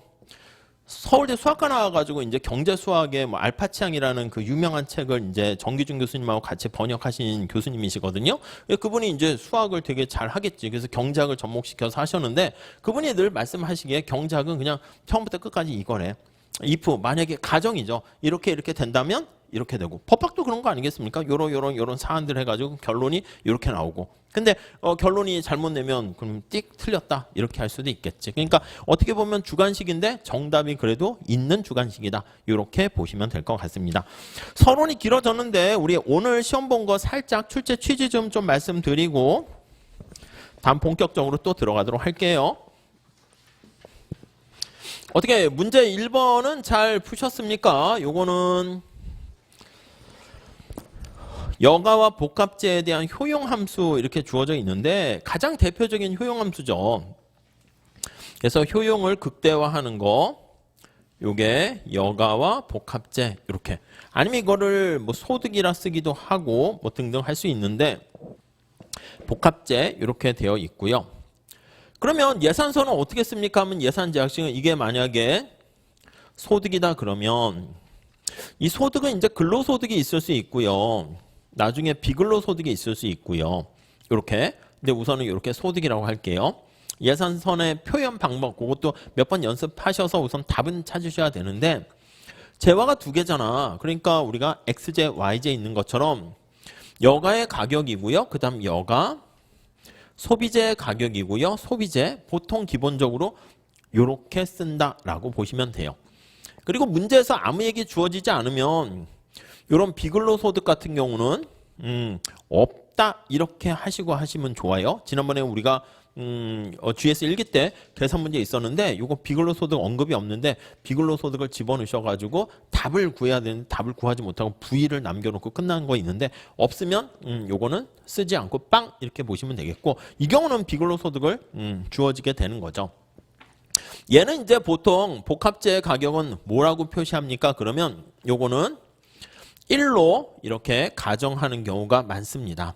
서울대 수학과 나와가지고 이제 경제 수학의 뭐 알파치앙이라는 그 유명한 책을 이제 정기준 교수님하고 같이 번역하신 교수님이시거든요. 그분이 이제 수학을 되게 잘 하겠지. 그래서 경제학을 접목시켜서 하셨는데 그분이 늘 말씀하시기에 경제학은 그냥 처음부터 끝까지 이거래. if 만약에 가정이죠. 이렇게 된다면 이렇게 되고 법학도 그런 거 아니겠습니까? 요런 사안들 해가지고 결론이 이렇게 나오고 근데 결론이 잘못 내면 그럼 띡 틀렸다 이렇게 할 수도 있겠지. 그러니까 어떻게 보면 주관식인데 정답이 그래도 있는 주관식이다 이렇게 보시면 될 것 같습니다. 서론이 길어졌는데 우리 오늘 시험 본 거 살짝 출제 취지 좀 말씀드리고 다음 본격적으로 또 들어가도록 할게요. 어떻게 문제 1번은 잘 푸셨습니까? 요거는 여가와 복합제에 대한 효용함수 이렇게 주어져 있는데 가장 대표적인 효용함수죠. 그래서 효용을 극대화하는 거 요게 여가와 복합제 이렇게 아니면 이거를 뭐 소득이라 쓰기도 하고 뭐 등등 할 수 있는데 복합제 이렇게 되어 있고요. 그러면 예산서는 어떻게 씁니까 하면 예산제약식은 이게 만약에 소득이다 그러면 이 소득은 이제 근로소득이 있을 수 있고요. 나중에 비근로소득이 있을 수 있고요. 이렇게. 근데 우선은 이렇게 소득이라고 할게요. 예산선의 표현 방법 그것도 몇 번 연습하셔서 우선 답은 찾으셔야 되는데 재화가 두 개잖아. 그러니까 우리가 XJ, YJ 있는 것처럼 여가의 가격이고요. 그 다음 여가 소비재 가격이고요. 소비재 보통 기본적으로 이렇게 쓴다라고 보시면 돼요. 그리고 문제에서 아무 얘기 주어지지 않으면 이런 비근로소득 같은 경우는 없다 이렇게 하시면 좋아요. 지난번에 우리가 GS 1기 때 계산 문제 있었는데 이거 비근로소득 언급이 없는데 비근로소득을 집어넣으셔가지고 답을 구해야 되는데 답을 구하지 못하고 V를 남겨놓고 끝난 거 있는데 없으면 요거는 쓰지 않고 빵 이렇게 보시면 되겠고 이 경우는 비근로소득을 주어지게 되는 거죠. 얘는 이제 보통 복합제 가격은 뭐라고 표시합니까? 그러면 요거는 1로 이렇게 가정하는 경우가 많습니다.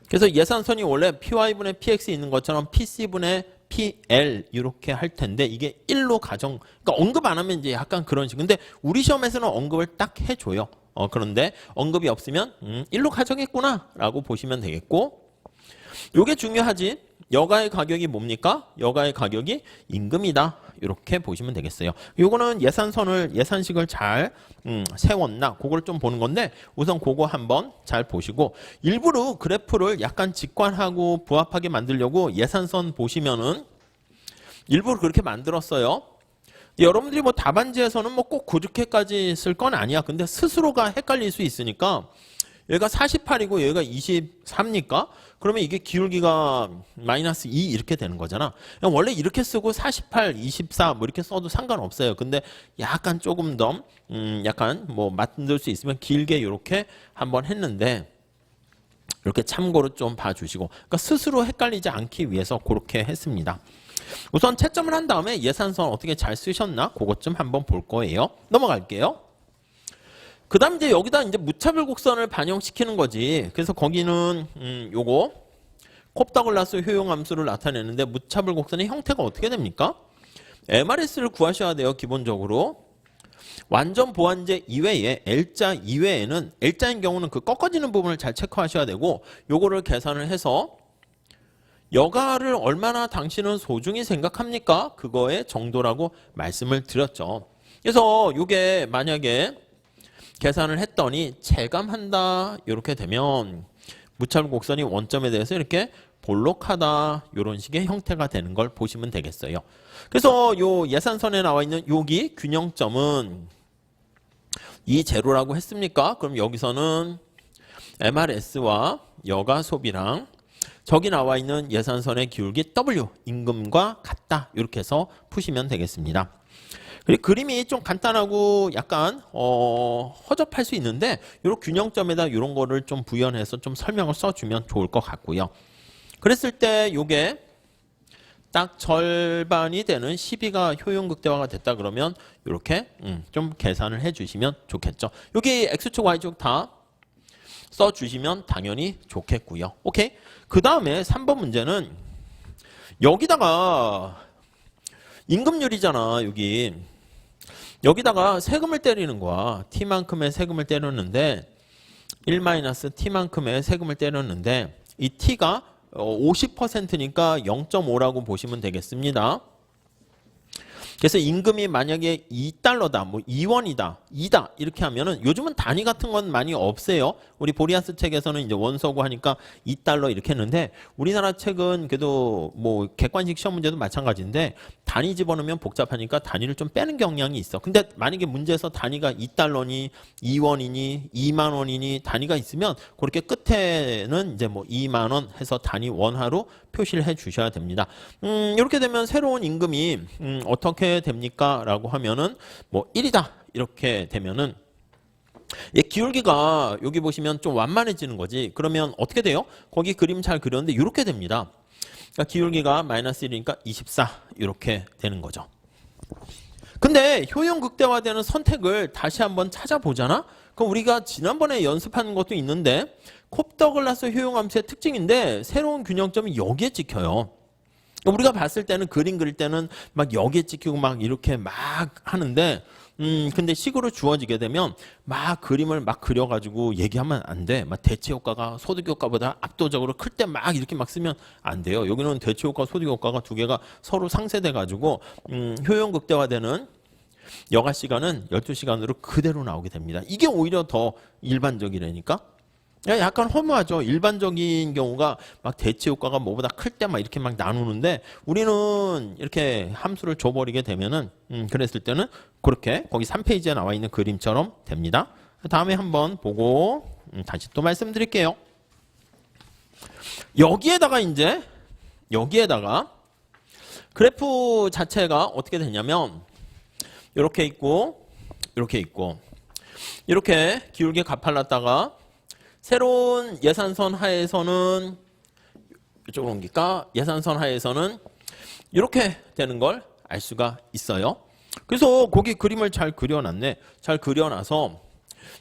그래서 예산선이 원래 PY분의 PX 있는 것처럼 PC분의 PL 이렇게 할 텐데 이게 1로 가정, 그러니까 언급 안 하면 이제 약간 그런 식. 근데 우리 시험에서는 언급을 딱 해줘요. 그런데 언급이 없으면 1로 가정했구나 라고 보시면 되겠고 요게 중요하지. 여가의 가격이 뭡니까? 여가의 가격이 임금이다. 이렇게 보시면 되겠어요. 요거는 예산식을 잘 세웠나 그걸 좀 보는 건데 우선 그거 한번 잘 보시고 일부러 그래프를 약간 직관하고 부합하게 만들려고 예산선 보시면은 일부러 그렇게 만들었어요. 여러분들이 뭐 답안지에서는 뭐 꼭 그렇게까지 쓸 건 아니야. 근데 스스로가 헷갈릴 수 있으니까 얘가 48이고 얘가 23니까 그러면 이게 기울기가 마이너스 2 이렇게 되는 거잖아. 원래 이렇게 쓰고 48, 24 뭐 이렇게 써도 상관없어요. 근데 약간 조금 더 약간 뭐 만들 수 있으면 길게 이렇게 한번 했는데 이렇게 참고로 좀 봐주시고 그러니까 스스로 헷갈리지 않기 위해서 그렇게 했습니다. 우선 채점을 한 다음에 예산선 어떻게 잘 쓰셨나 그것 좀 한번 볼 거예요. 넘어갈게요. 그 다음 이제 여기다 이제 무차별 곡선을 반영시키는 거지. 그래서 거기는 요거 콥다글라스 효용함수를 나타내는데 무차별 곡선의 형태가 어떻게 됩니까? MRS를 구하셔야 돼요. 기본적으로. 완전 보완제 이외에 L자 이외에는 L자인 경우는 그 꺾어지는 부분을 잘 체크하셔야 되고 요거를 계산을 해서 여가를 얼마나 당신은 소중히 생각합니까? 그거의 정도라고 말씀을 드렸죠. 그래서 요게 만약에 계산을 했더니 체감한다 이렇게 되면 무차별 곡선이 원점에 대해서 이렇게 볼록하다 이런 식의 형태가 되는 걸 보시면 되겠어요. 그래서 요 예산선에 나와 있는 여기 균형점은 이 제로라고 했습니까? 그럼 여기서는 MRS와 여가 소비랑 저기 나와 있는 예산선의 기울기 W 임금과 같다 이렇게 해서 푸시면 되겠습니다. 그리고 그림이 좀 간단하고 약간 허접할 수 있는데 이런 균형점에다 이런 거를 좀 부연해서 좀 설명을 써주면 좋을 것 같고요. 그랬을 때 이게 딱 절반이 되는 12가 효용 극대화가 됐다 그러면 이렇게 좀 계산을 해주시면 좋겠죠. 여기 X축, Y축 다 써주시면 당연히 좋겠고요. 오케이. 그 다음에 3번 문제는 여기다가 임금률이잖아. 여기다가 세금을 때리는 거야. T만큼의 세금을 때렸는데 1-T만큼의 세금을 때렸는데 이 T가 50%니까 0.5라고 보시면 되겠습니다. 그래서 임금이 만약에 2달러다, 뭐 2원이다, 2다 이렇게 하면은 요즘은 단위 같은 건 많이 없어요. 우리 보리아스 책에서는 이제 원서고 하니까 2달러 이렇게 했는데 우리나라 책은 그래도 뭐 객관식 시험 문제도 마찬가지인데 단위 집어넣으면 복잡하니까 단위를 좀 빼는 경향이 있어. 근데 만약에 문제에서 단위가 2달러니 2원이니 2만 원이니 단위가 있으면 그렇게 끝에는 이제 뭐 2만 원 해서 단위 원화로 표시를 해 주셔야 됩니다. 이렇게 되면 새로운 임금이 어떻게 됩니까? 라고 하면은 뭐 1이다 이렇게 되면은 기울기가 여기 보시면 좀 완만해지는 거지. 그러면 어떻게 돼요? 거기 그림 잘 그렸는데 이렇게 됩니다. 그러니까 기울기가 -1이니까 24 이렇게 되는 거죠. 근데 효용 극대화되는 선택을 다시 한번 찾아보잖아? 그럼 우리가 지난번에 연습한 것도 있는데 콥더글라스 효용함수의 특징인데 새로운 균형점이 여기에 찍혀요. 우리가 봤을 때는 그림 그릴 때는 막 여기에 찍히고 막 이렇게 막 하는데 근데 식으로 주어지게 되면 막 그림을 막 그려가지고 얘기하면 안 돼. 막 대체 효과가 소득 효과보다 압도적으로 클 때 막 이렇게 막 쓰면 안 돼요. 여기는 대체 효과, 소득 효과가 두 개가 서로 상쇄돼가지고 효용 극대화되는 여가 시간은 12시간으로 그대로 나오게 됩니다. 이게 오히려 더 일반적이라니까. 약간 허무하죠. 일반적인 경우가 막 대체 효과가 뭐보다 클 때 막 이렇게 막 나누는데 우리는 이렇게 함수를 줘버리게 되면은 그랬을 때는 그렇게 거기 3페이지에 나와 있는 그림처럼 됩니다. 다음에 한번 보고 다시 또 말씀드릴게요. 여기에다가 그래프 자체가 어떻게 되냐면 이렇게 있고 이렇게 기울기 가팔랐다가 새로운 예산선 하에서는 이쪽으로 옮길까? 예산선 하에서는 이렇게 되는 걸 알 수가 있어요. 그래서 거기 그림을 잘 그려놨네. 잘 그려놔서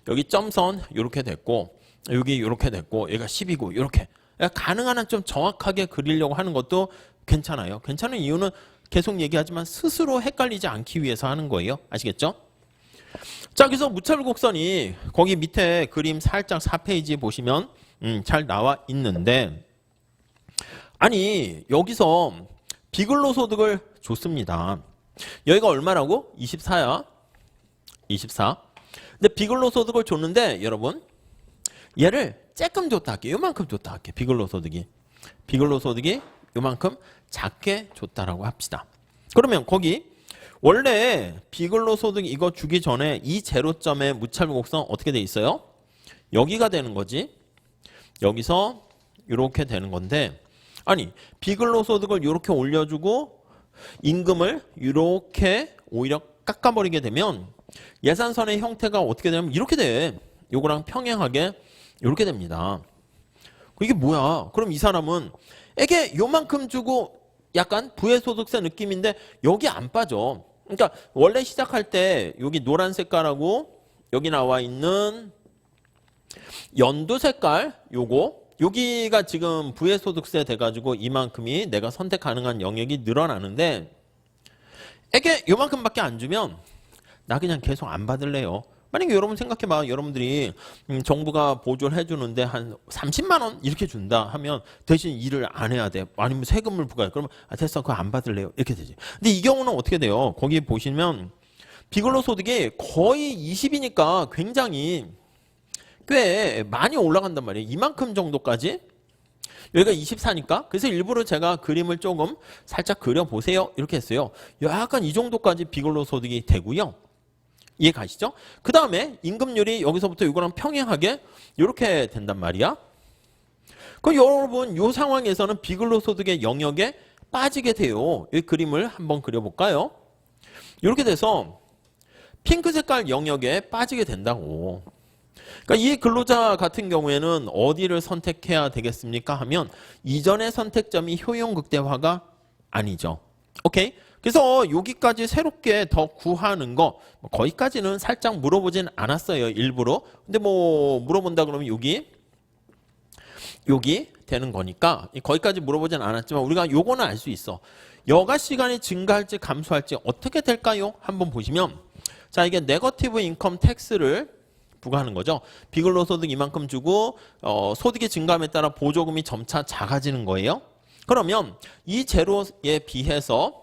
여기 점선 이렇게 됐고 여기 이렇게 됐고 얘가 10이고 이렇게 가능한 한 좀 정확하게 그리려고 하는 것도 괜찮아요. 괜찮은 이유는 계속 얘기하지만 스스로 헷갈리지 않기 위해서 하는 거예요. 아시겠죠? 자, 그래서 무차별 곡선이 거기 밑에 그림 살짝 4페이지 보시면 잘 나와 있는데 아니 여기서 비근로소득을 줬습니다. 여기가 얼마라고? 24야. 24. 근데 비근로소득을 줬는데 여러분 얘를 조금 줬다 할게. 요만큼 줬다 할게. 비근로소득이 요만큼 작게 줬다라고 합시다. 그러면 거기 원래 비근로소득 이거 주기 전에 이 제로점의 무차별 곡선 어떻게 돼 있어요? 여기가 되는 거지. 여기서 이렇게 되는 건데 아니 비근로소득을 이렇게 올려주고 임금을 이렇게 오히려 깎아버리게 되면 예산선의 형태가 어떻게 되냐면 이렇게 돼. 요거랑 평행하게 이렇게 됩니다. 이게 뭐야? 그럼 이 사람은 에게 요만큼 주고 약간 부의소득세 느낌인데 여기 안 빠져. 그러니까 원래 시작할 때 여기 노란 색깔하고 여기 나와 있는 연두 색깔 여기가 지금 부의소득세 돼가지고 이만큼이 내가 선택 가능한 영역이 늘어나는데 에게 요만큼밖에 안 주면 나 그냥 계속 안 받을래요. 만약에 여러분 생각해봐. 여러분들이 정부가 보조를 해주는데 한 30만 원 이렇게 준다 하면 대신 일을 안 해야 돼. 아니면 세금을 부과해. 그러면 됐어. 그거 안 받을래요. 이렇게 되지. 근데 이 경우는 어떻게 돼요? 거기 보시면 비근로소득이 거의 20이니까 굉장히 꽤 많이 올라간단 말이에요. 이만큼 정도까지. 여기가 24니까. 그래서 일부러 제가 그림을 조금 살짝 그려보세요. 이렇게 했어요. 약간 이 정도까지 비근로소득이 되고요. 이해 가시죠? 그 다음에 임금률이 여기서부터 이거랑 평행하게 이렇게 된단 말이야. 그럼 여러분 이 상황에서는 비근로소득의 영역에 빠지게 돼요. 이 그림을 한번 그려볼까요? 이렇게 돼서 핑크 색깔 영역에 빠지게 된다고. 그러니까 이 근로자 같은 경우에는 어디를 선택해야 되겠습니까? 하면 이전의 선택점이 효용극대화가 아니죠. 오케이? 그래서 여기까지 새롭게 더 구하는 거 거기까지는 살짝 물어보진 않았어요. 일부러. 근데 뭐 물어본다 그러면 여기 되는 거니까 거기까지 물어보진 않았지만 우리가 요거는 알 수 있어. 여가 시간이 증가할지 감소할지 어떻게 될까요? 한번 보시면 자 이게 네거티브 인컴 텍스를 부과하는 거죠. 비근로소득 이만큼 주고 소득이 증가함에 따라 보조금이 점차 작아지는 거예요. 그러면 이 제로에 비해서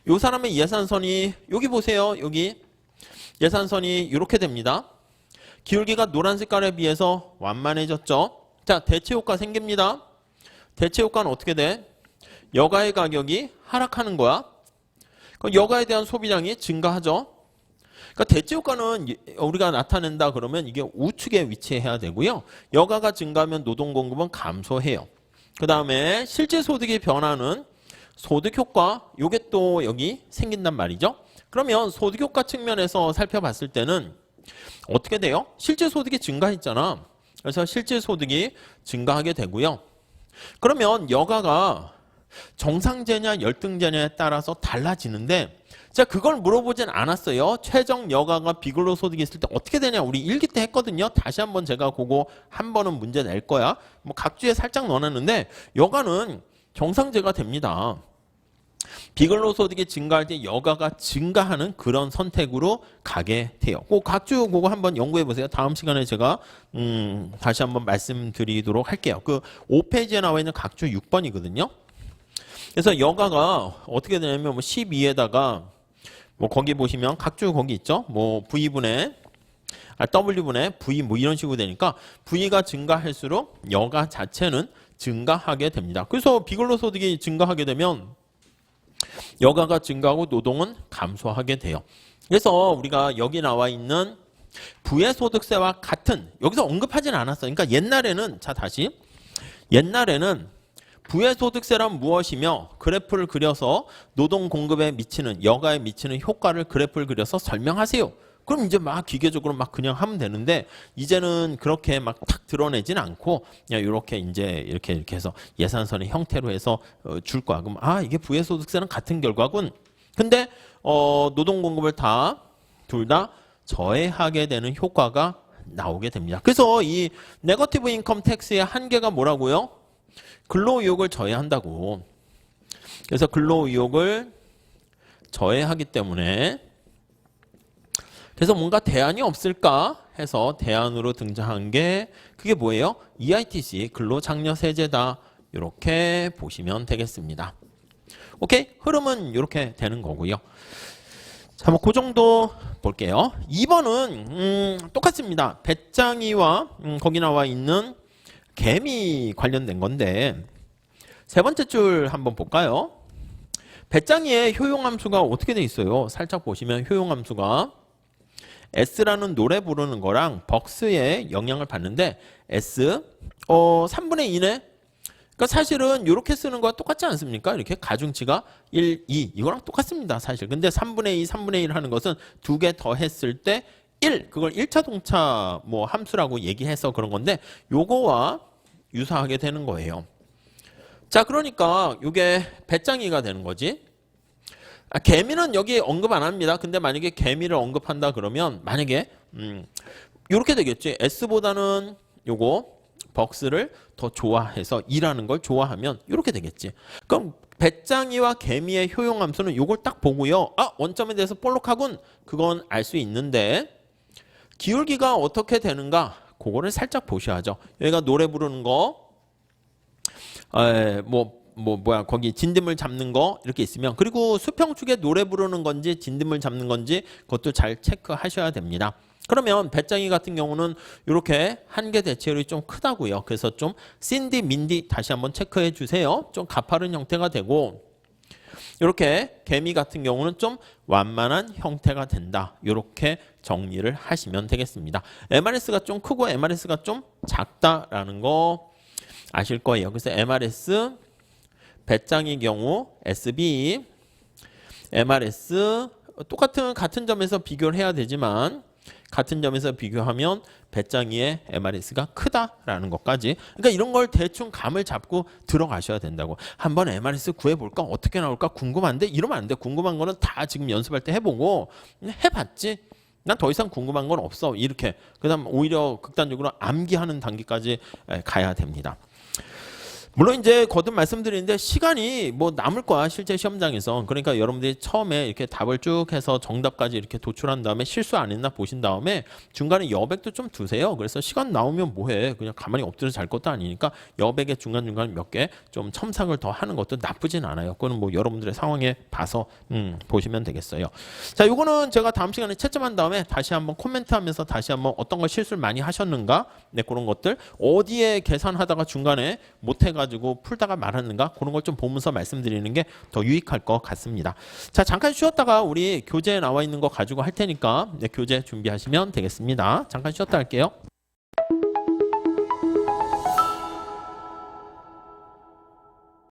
이 사람의 예산선이 여기 보세요. 여기 예산선이 이렇게 됩니다. 기울기가 노란 색깔에 비해서 완만해졌죠. 자, 대체 효과 생깁니다. 대체 효과는 어떻게 돼? 여가의 가격이 하락하는 거야. 그럼 여가에 대한 소비량이 증가하죠. 그러니까 대체 효과는 우리가 나타낸다 그러면 이게 우측에 위치해야 되고요. 여가가 증가하면 노동 공급은 감소해요. 그 다음에 실제 소득이 변하는 소득 효과, 요게 또 여기 생긴단 말이죠. 그러면 소득 효과 측면에서 살펴봤을 때는 어떻게 돼요? 실제 소득이 증가했잖아. 그래서 실제 소득이 증가하게 되고요. 그러면 여가가 정상제냐 열등제냐에 따라서 달라지는데 제가 그걸 물어보진 않았어요. 최종 여가가 비근로소득이 있을 때 어떻게 되냐 우리 일기 때 했거든요. 다시 한번 제가 그거 한 번은 문제 낼 거야. 뭐 각주에 살짝 넣어놨는데 여가는 정상제가 됩니다. 비근로소득이 증가할 때 여가가 증가하는 그런 선택으로 가게 돼요. 꼭 각주 그거 한번 연구해 보세요. 다음 시간에 제가 다시 한번 말씀드리도록 할게요. 그 5페이지에 나와 있는 각주 6번이거든요. 그래서 여가가 어떻게 되냐면 뭐 12에다가 뭐 거기 보시면 각주 거기 있죠. 뭐 V분의 W분의 V 뭐 이런 식으로 되니까 V가 증가할수록 여가 자체는 증가하게 됩니다. 그래서 비근로소득이 증가하게 되면 여가가 증가하고 노동은 감소하게 돼요. 그래서 우리가 여기 나와 있는 부의 소득세와 같은 여기서 언급하진 않았어요. 그러니까 옛날에는 자 다시 옛날에는 부의 소득세란 무엇이며 그래프를 그려서 노동 공급에 미치는 여가에 미치는 효과를 그래프를 그려서 설명하세요. 그럼 이제 막 기계적으로 막 그냥 하면 되는데 이제는 그렇게 막 탁 드러내진 않고 그냥 이렇게 이제 이렇게 해서 예산선의 형태로 해서 줄 거야. 그럼 이게 부의 소득세는 같은 결과군. 근데 노동 공급을 둘 다 저해하게 되는 효과가 나오게 됩니다. 그래서 이 네거티브 인컴 텍스의 한계가 뭐라고요? 근로의욕을 저해한다고. 그래서 근로의욕을 저해하기 때문에 그래서 뭔가 대안이 없을까 해서 대안으로 등장한 게 그게 뭐예요? EITC 근로장려세제다. 이렇게 보시면 되겠습니다. 오케이? 흐름은 이렇게 되는 거고요. 자, 뭐 그 정도 볼게요. 2번은 똑같습니다. 배짱이와 거기 나와 있는 개미 관련된 건데 세 번째 줄 한번 볼까요? 배짱이의 효용함수가 어떻게 돼 있어요? 살짝 보시면 효용함수가 S라는 노래 부르는 거랑 벅스의 영향을 받는데 S 3분의 2네. 그러니까 사실은 이렇게 쓰는 거와 똑같지 않습니까? 이렇게 가중치가 1, 2 이거랑 똑같습니다. 사실. 근데 3분의 2, 3분의 1 하는 것은 두 개 더 했을 때 1, 그걸 1차 동차 뭐 함수라고 얘기해서 그런 건데 요거와 유사하게 되는 거예요. 자, 그러니까 이게 배짱이가 되는 거지. 개미는 여기 언급 안 합니다. 근데 만약에 개미를 언급한다 그러면 만약에 이렇게 되겠지. S보다는 요거 벅스를 더 좋아해서 2라는 걸 좋아하면 이렇게 되겠지. 그럼 배짱이와 개미의 효용함수는 요걸 딱 보고요. 아, 원점에 대해서 볼록하군. 그건 알 수 있는데 기울기가 어떻게 되는가? 그거를 살짝 보셔야죠. 여기가 노래 부르는 거, 뭐야 거기 진드물 잡는 거 이렇게 있으면, 그리고 수평축에 노래 부르는 건지 진드물 잡는 건지 그것도 잘 체크하셔야 됩니다. 그러면 배짱이 같은 경우는 이렇게 한계 대체율이 좀 크다고요. 그래서 좀 신디 민디 다시 한번 체크해 주세요. 좀 가파른 형태가 되고, 이렇게 개미 같은 경우는 좀 완만한 형태가 된다. 이렇게 정리를 하시면 되겠습니다. MRS가 좀 크고 MRS가 좀 작다라는 거 아실 거예요. 그래서 MRS 배짱의 경우 SB, MRS 같은 점에서 비교를 해야 되지만 같은 점에서 비교하면 배짱이의 MRS가 크다라는 것까지, 그러니까 이런 걸 대충 감을 잡고 들어가셔야 된다고. 한번 MRS 구해볼까? 어떻게 나올까? 궁금한데? 이러면 안 돼. 궁금한 거는 다 지금 연습할 때 해보고 해봤지? 난 더 이상 궁금한 건 없어. 이렇게. 그 다음 오히려 극단적으로 암기하는 단계까지 가야 됩니다. 물론 이제 거듭 말씀드리는데 시간이 뭐 남을 거야, 실제 시험장에서. 그러니까 여러분들이 처음에 이렇게 답을 쭉 해서 정답까지 이렇게 도출한 다음에 실수 안 했나 보신 다음에 중간에 여백도 좀 두세요. 그래서 시간 나오면 뭐해, 그냥 가만히 엎드려 잘 것도 아니니까 여백에 중간중간 몇 개 좀 첨삭을 더 하는 것도 나쁘진 않아요. 그거는 뭐 여러분들의 상황에 봐서 보시면 되겠어요. 자, 요거는 제가 다음 시간에 채점한 다음에 다시 한번 코멘트하면서 다시 한번 어떤 걸 실수를 많이 하셨는가, 네, 그런 것들 어디에 계산하다가 중간에 못해가지고 풀다가 말았는가, 그런 걸 좀 보면서 말씀드리는 게 더 유익할 것 같습니다. 자, 잠깐 쉬었다가 우리 교재에 나와 있는 거 가지고 할 테니까, 네, 교재 준비하시면 되겠습니다. 잠깐 쉬었다 할게요.